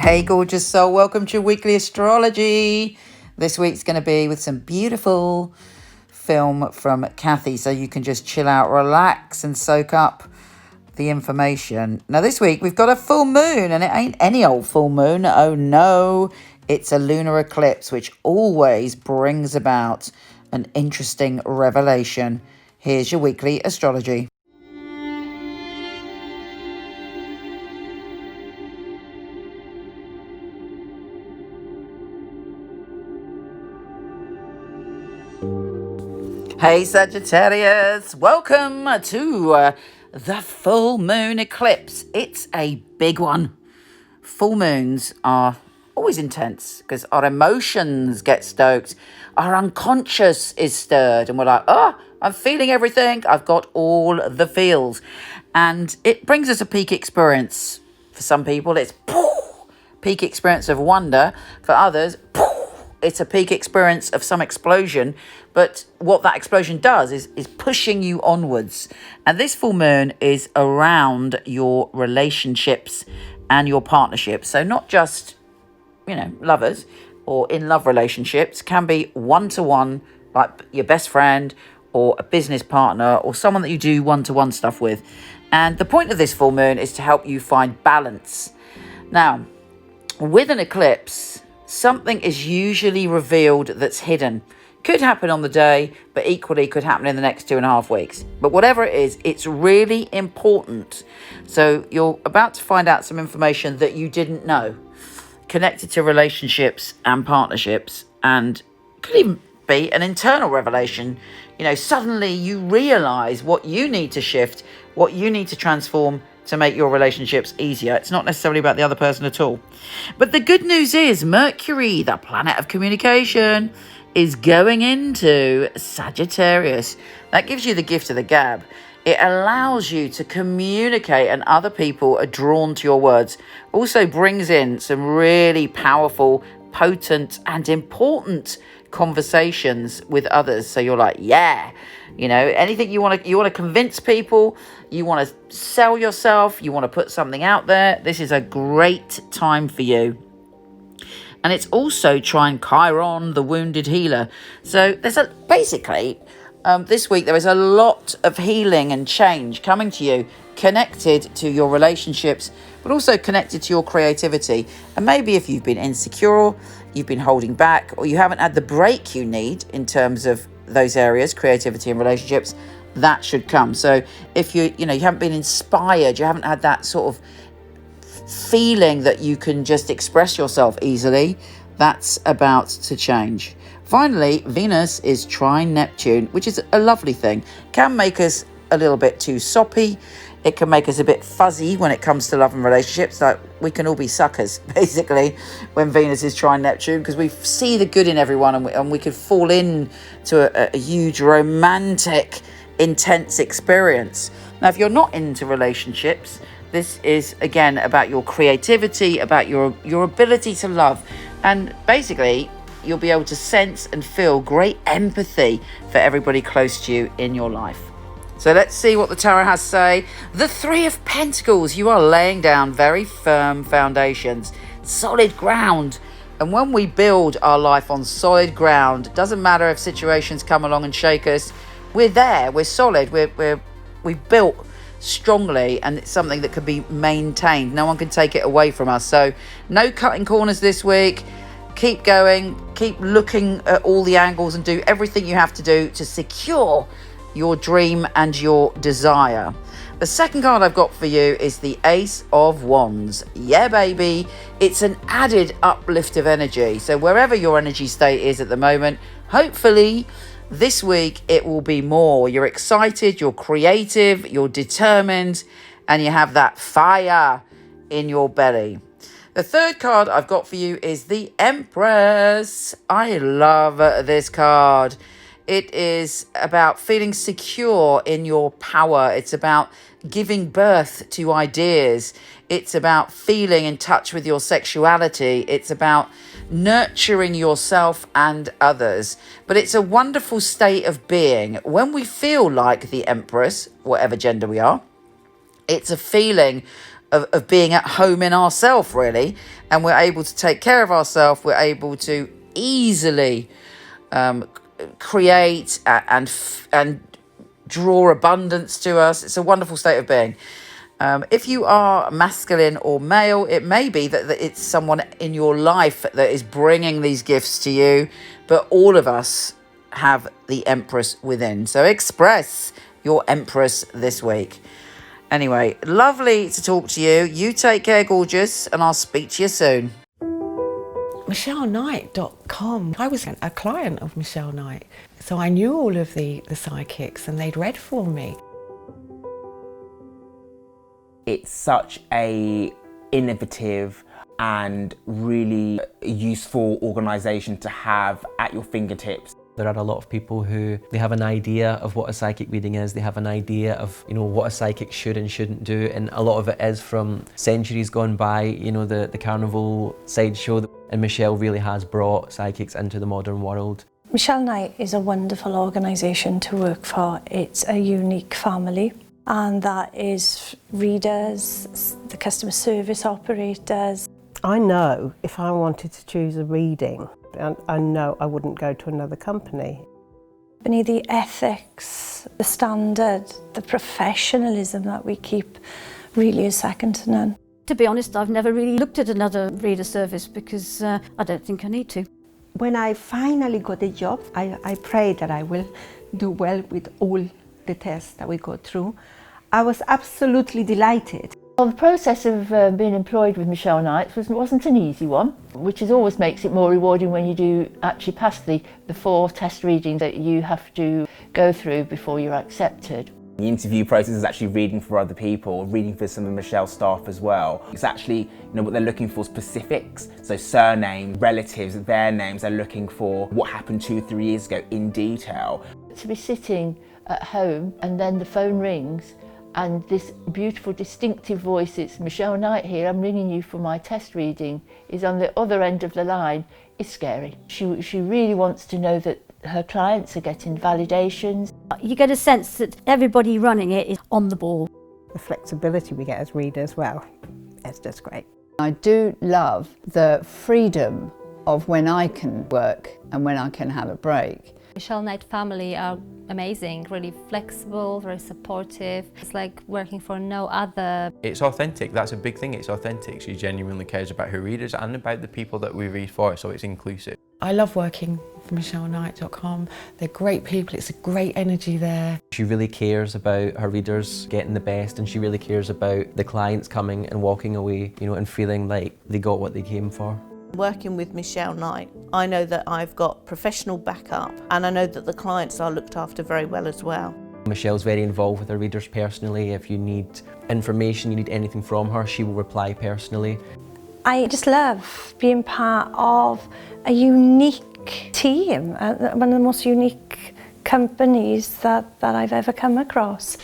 Hey, gorgeous soul, welcome to your weekly astrology. This week's going to be with some beautiful film from Kathy, so you can just chill out, relax, and soak up the information. Now, this week we've got a full moon, and it ain't any old full moon. Oh no, it's a lunar eclipse, which always brings about an interesting revelation. Here's your weekly astrology. Hey Sagittarius, welcome to the full moon eclipse. It's a big one. Full moons are always intense because our emotions get stoked, our unconscious is stirred, and we're like, oh, I'm feeling everything. I've got all the feels. And it brings us a peak experience. For some people, it's peak experience of wonder. For others, it's a peak experience of some explosion, but what that explosion does is pushing you onwards. And this full moon is around your relationships and your partnerships. So not just, lovers or in love relationships, can be one-to-one, like your best friend or a business partner or someone that you do one-to-one stuff with. And the point of this full moon is to help you find balance. Now, with an eclipse, something is usually revealed that's hidden. Could happen on the day, but equally could happen in the next 2.5 weeks. But whatever it is, it's really important. So you're about to find out some information that you didn't know, connected to relationships and partnerships, and could even be an internal revelation. Suddenly you realize what you need to shift, what you need to transform to make your relationships easier. It's not necessarily about the other person at all. But the good news is Mercury, the planet of communication, is going into Sagittarius. That gives you the gift of the gab. It allows you to communicate, and other people are drawn to your words. Also brings in some really powerful, potent, and important conversations with others. So you're like, anything you want to convince people, you want to sell yourself, you want to put something out there. This is a great time for you. And it's also trine Chiron, the wounded healer. So there's this week there is a lot of healing and change coming to you, connected to your relationships, but also connected to your creativity. And maybe if you've been insecure, you've been holding back, or you haven't had the break you need in terms of those areas, creativity and relationships, that should come. So if you haven't been inspired, you haven't had that sort of feeling that you can just express yourself easily, that's about to change. Finally, Venus is trine Neptune, which is a lovely thing. Can make us a little bit too soppy. It can make us a bit fuzzy when it comes to love and relationships. Like, we can all be suckers, basically, when Venus is trine Neptune, because we see the good in everyone, and we could fall in to a huge romantic, intense experience. Now, if you're not into relationships, this is, again, about your creativity, about your ability to love. And basically, you'll be able to sense and feel great empathy for everybody close to you in your life. So let's see what the tarot has to say. The Three of Pentacles. You are laying down very firm foundations, solid ground. And when we build our life on solid ground, it doesn't matter if situations come along and shake us. We're there. We're solid. We've built strongly, and it's something that can be maintained. No one can take it away from us. So no cutting corners this week. Keep going. Keep looking at all the angles and do everything you have to do to secure your dream and your desire. The second card I've got for you is the Ace of Wands. Yeah, baby. It's an added uplift of energy. So wherever your energy state is at the moment, hopefully this week it will be more. You're excited, you're creative, you're determined, and you have that fire in your belly. The third card I've got for you is the Empress. I love this card. It is about feeling secure in your power. It's about giving birth to ideas. It's about feeling in touch with your sexuality. It's about nurturing yourself and others. But it's a wonderful state of being. When we feel like the Empress, whatever gender we are, it's a feeling of being at home in ourselves, really. And we're able to take care of ourselves. We're able to easily create and draw abundance to us. It's a wonderful state of being. If you are masculine or male, it may be that it's someone in your life that is bringing these gifts to you, but all of us have the Empress within. So express your Empress this week. Anyway, lovely to talk to you. You take care, gorgeous, and I'll speak to you soon. MicheleKnight.com. I was a client of Michele Knight, so I knew all of the psychics and they'd read for me. It's such a innovative and really useful organisation to have at your fingertips. There are a lot of people who they have an idea of what a psychic reading is, they have an idea of, you know, what a psychic should and shouldn't do, and a lot of it is from centuries gone by, you know, the carnival sideshow, and Michele really has brought psychics into the modern world. Michele Knight is a wonderful organisation to work for. It's a unique family, and that is readers, the customer service operators. I know if I wanted to choose a reading, I know I wouldn't go to another company. The ethics, the standard, the professionalism that we keep really is second to none. To be honest, I've never really looked at another reader service because I don't think I need to. When I finally got a job, I pray that I will do well with all the tests that we go through. I was absolutely delighted. Well, the process of being employed with Michele Knight wasn't an easy one, which always makes it more rewarding when you do actually pass the 4 test readings that you have to go through before you're accepted. The interview process is actually reading for other people, reading for some of Michelle's staff as well. It's actually, you know, what they're looking for, specifics, so surname, relatives, their names. They're looking for what happened 2-3 years ago in detail. To be sitting at home and then the phone rings and this beautiful distinctive voice, it's Michele Knight here, I'm ringing you for my test reading, is on the other end of the line, is scary. She really wants to know that her clients are getting validations. You get a sense that everybody running it is on the ball. The flexibility we get as readers, well, it's just great. I do love the freedom of when I can work and when I can have a break. Michele Knight family are amazing, really flexible, very supportive. It's like working for no other. It's authentic, that's a big thing, it's authentic. She genuinely cares about her readers and about the people that we read for, so it's inclusive. I love working for MicheleKnight.com. They're great people, it's a great energy there. She really cares about her readers getting the best, and she really cares about the clients coming and walking away, you know, and feeling like they got what they came for. Working with Michele Knight, I know that I've got professional backup and I know that the clients are looked after very well as well. Michelle's very involved with her readers personally. If you need information, you need anything from her, she will reply personally. I just love being part of a unique team, one of the most unique companies that I've ever come across.